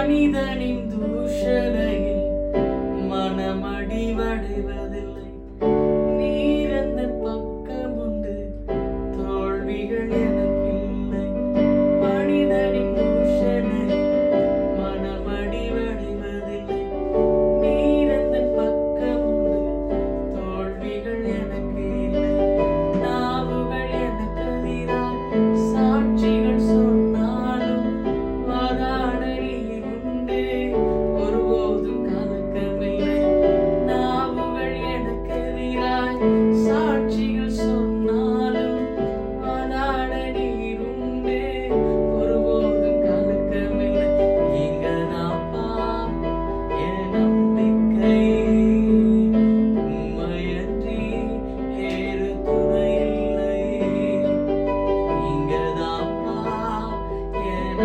மனிதனின் தூஷணையில் மனமடிவடைவதில்லை. நீரந்தன் பக்கமுண்டு, தோல்விகள் எனக்கில்லை. மனிதனின் தூஷணையில் மனமடிவடைவதில்லை. நீரந்தன் பக்கமுண்டு, தோல்விகள் எனக்கு இல்லை. நாவுகள் எனக்கு எதிராய் சாட்சிகள் சொன்னாலும் வாதாட நீர் உண்டு, ஒருபோதும் கலக்கமில்லை. நாவுகள் எனக்கு எதிராய் சாட்சிகள் சொன்னாலும் வாதாட நீர் உண்டு, ஒருபோதும் கலக்கமில்லை. நீங்கதாப்பா என் நம்பிக்கை, உம்மையன்றி வேறு துணை இல்லை. நீங்கதாப்பா என்